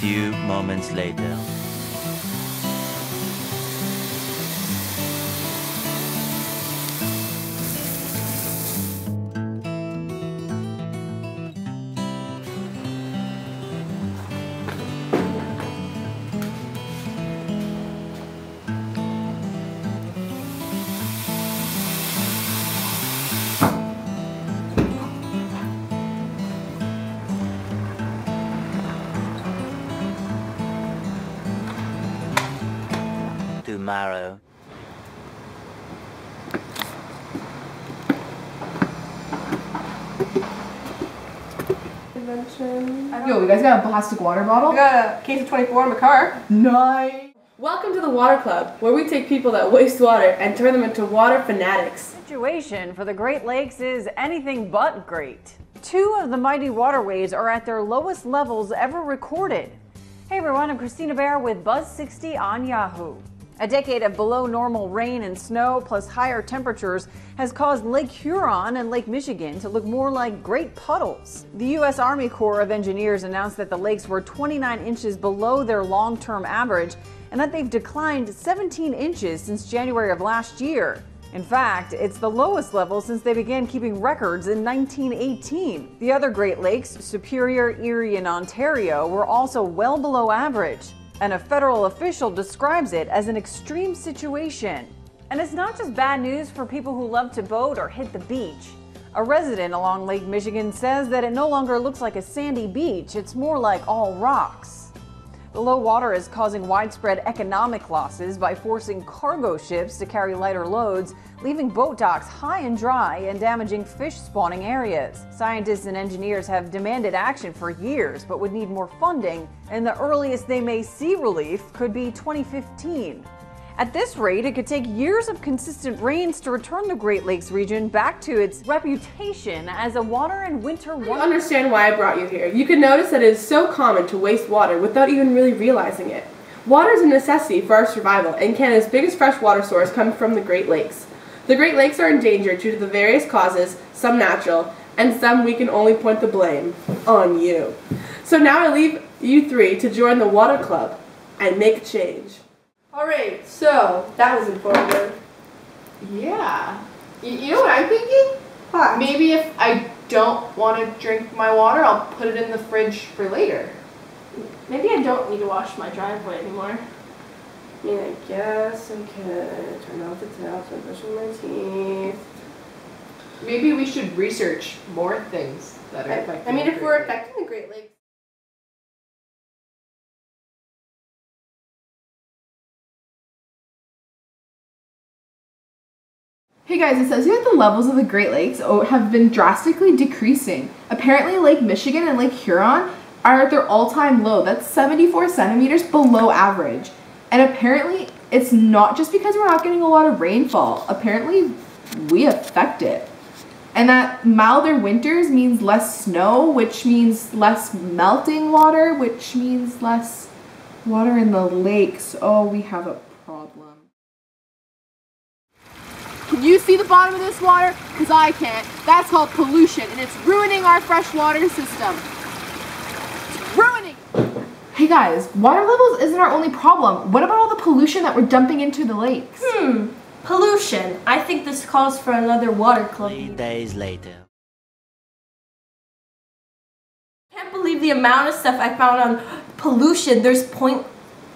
few moments later. Tomorrow. Yo, you guys got a plastic water bottle? I got a case of 24 in my car. Nice. Welcome to the Water Club, where we take people that waste water and turn them into water fanatics. The situation for the Great Lakes is anything but great. Two of the mighty waterways are at their lowest levels ever recorded. Hey everyone, I'm Christina Bear with Buzz 60 on Yahoo. A decade of below normal rain and snow plus higher temperatures has caused Lake Huron and Lake Michigan to look more like great puddles. The U.S. Army Corps of Engineers announced that the lakes were 29 inches below their long-term average and that they've declined 17 inches since January of last year. In fact, it's the lowest level since they began keeping records in 1918. The other Great Lakes, Superior, Erie, and Ontario, were also well below average. And a federal official describes it as an extreme situation. And it's not just bad news for people who love to boat or hit the beach. A resident along Lake Michigan says that it no longer looks like a sandy beach, it's more like all rocks. The low water is causing widespread economic losses by forcing cargo ships to carry lighter loads, leaving boat docks high and dry and damaging fish spawning areas. Scientists and engineers have demanded action for years, but would need more funding, and the earliest they may see relief could be 2015. At this rate, it could take years of consistent rains to return the Great Lakes region back to its reputation as a water and winter wonder. You understand why I brought you here. You can notice that it is so common to waste water without even really realizing it. Water is a necessity for our survival, and Canada's biggest freshwater source comes from the Great Lakes. The Great Lakes are in danger due to the various causes, some natural, and some we can only point the blame on you. So now I leave you three to join the Water Club and make change. Alright, so that was informative. Yeah. You know what I'm thinking? What? Maybe if I don't want to drink my water, I'll put it in the fridge for later. Maybe I don't need to wash my driveway anymore. I mean, I guess I could turn off the taps and brushing my teeth. Maybe we should research more things that are affecting I mean, the if we're Great Lakes. affecting the Great Lakes. Hey guys, it says here that the levels of the Great Lakes have been drastically decreasing. Apparently Lake Michigan and Lake Huron are at their all-time low. That's 74 centimeters below average. And apparently it's not just because we're not getting a lot of rainfall. Apparently we affect it. And that milder winters means less snow, which means less melting water, which means less water in the lakes. Oh, we have a problem. Can you see the bottom of this water? Because I can't. That's called pollution, and it's ruining our freshwater system. It's ruining. Hey guys, water levels isn't our only problem. What about all the pollution that we're dumping into the lakes? Pollution. I think this calls for another water club. 3 days later. Can't believe the amount of stuff I found on pollution. There's point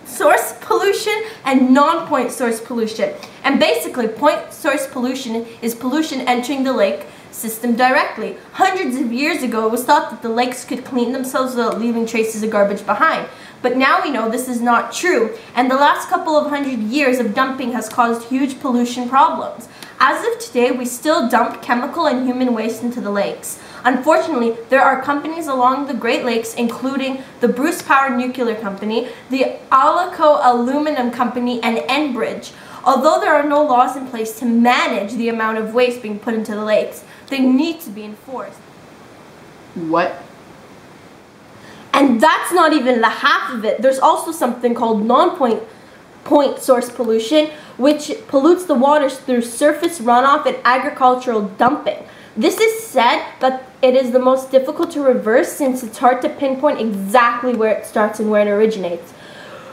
source pollution and non-point source pollution. And basically, point source pollution is pollution entering the lake system directly. Hundreds of years ago, it was thought that the lakes could clean themselves without leaving traces of garbage behind. But now we know this is not true, and the last couple of 100 years of dumping has caused huge pollution problems. As of today, we still dump chemical and human waste into the lakes. Unfortunately, there are companies along the Great Lakes, including the Bruce Power Nuclear Company, the Alico Aluminum Company, and Enbridge. Although there are no laws in place to manage the amount of waste being put into the lakes, they need to be enforced. What? And that's not even the half of it. There's also something called non-point source pollution, which pollutes the waters through surface runoff and agricultural dumping. This is said that it is the most difficult to reverse since it's hard to pinpoint exactly where it starts and where it originates.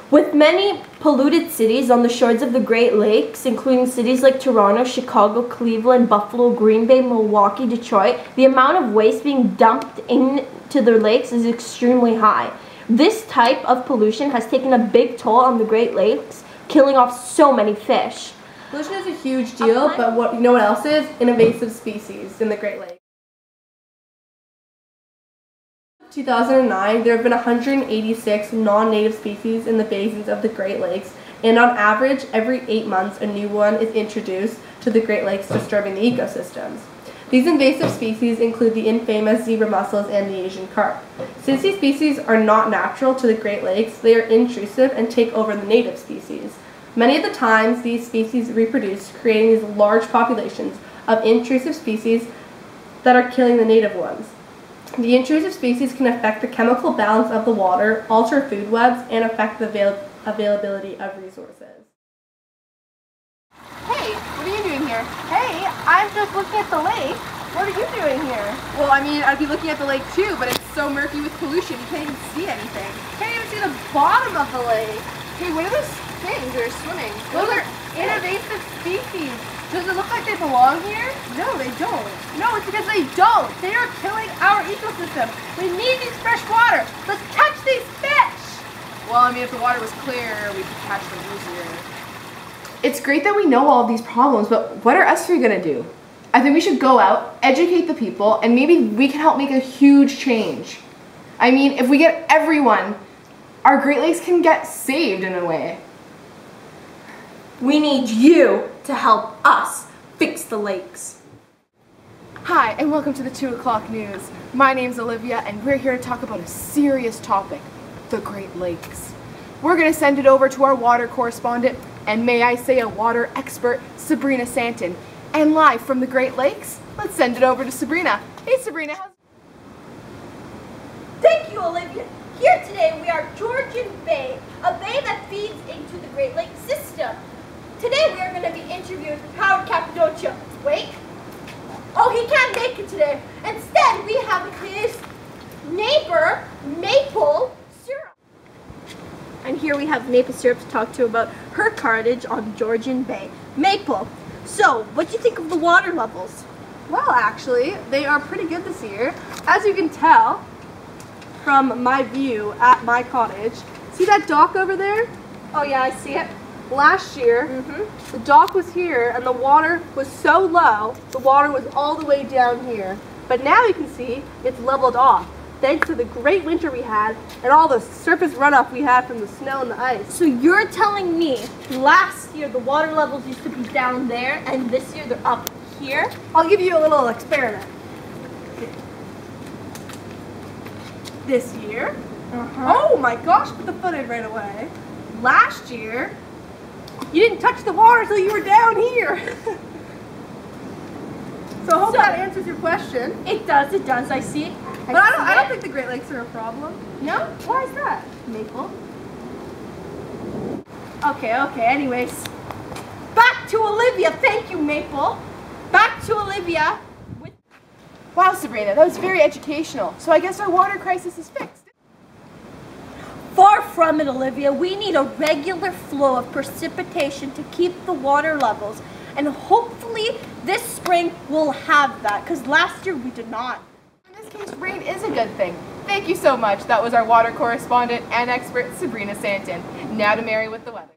With many polluted cities on the shores of the Great Lakes, including cities like Toronto, Chicago, Cleveland, Buffalo, Green Bay, Milwaukee, Detroit, the amount of waste being dumped into the lakes is extremely high. This type of pollution has taken a big toll on the Great Lakes, killing off so many fish. Pollution is a huge deal, but you know what else is? Invasive species in the Great Lakes. 2009, there have been 186 non-native species in the basins of the Great Lakes, and on average, every 8 months, a new one is introduced to the Great Lakes, disturbing the ecosystems. These invasive species include the infamous zebra mussels and the Asian carp. Since these species are not natural to the Great Lakes, they are intrusive and take over the native species. Many of the times, these species reproduce, creating these large populations of intrusive species that are killing the native ones. The intrusive species can affect the chemical balance of the water, alter food webs, and affect the availability of resources. Hey, what are you doing here? Hey, I'm just looking at the lake. What are you doing here? Well, I mean, I'd be looking at the lake too, but it's so murky with pollution, you can't even see anything. Can't even see the bottom of the lake. Hey, what are those things that are swimming? Those are invasive species. Does it look like they belong here? No, they don't. No, it's because they don't. They are killing our ecosystem. We need these fresh water. Let's catch these fish. Well, I mean, if the water was clear, we could catch them easier. It's great that we know all of these problems, but what are us three gonna do? I think we should go out, educate the people, and maybe we can help make a huge change. I mean, if we get everyone, our Great Lakes can get saved in a way. We need you to help us fix the lakes. Hi, and welcome to the 2 o'clock news. My name's Olivia, and we're here to talk about a serious topic, the Great Lakes. We're gonna send it over to our water correspondent, and may I say a water expert, Sabrina Santin. And live from the Great Lakes, let's send it over to Sabrina. Hey Sabrina, Thank you, Olivia. Here today we are Georgian Bay, a bay that feeds into the Great Lakes system. Today we are going to be interviewing Howard Cappadocia. Wait. Oh, he can't make it today. Instead, we have his neighbor, Maple Syrup. And here we have Maple Syrup to talk to about her cartage on Georgian Bay. Maple, so what do you think of the water levels? Well, actually, they are pretty good this year. As you can tell from my view at my cottage, see that dock over there? Oh yeah, I see it. Last year, the dock was here and the water was so low, the water was all the way down here. But now you can see it's leveled off, thanks to the great winter we had and all the surface runoff we had from the snow and the ice. So you're telling me last year the water levels used to be down there and this year they're up here? I'll give you a little experiment. This year, oh my gosh, put the foot in right away. Last year, you didn't touch the water until you were down here. So I hope that answers your question. It does, I see it. But I don't think the Great Lakes are a problem. No? Why is that, Maple? Okay, anyways. Back to Olivia. Thank you, Maple. Back to Olivia. wow Sabrina, that was very educational. So I guess our water crisis is fixed. Far from it, Olivia. We need a regular flow of precipitation to keep the water levels. And hopefully this spring we'll have that, because last year we did not. In this case, rain is a good thing. Thank you so much. That was our water correspondent and expert, Sabrina Santin. Now to Mary with the weather.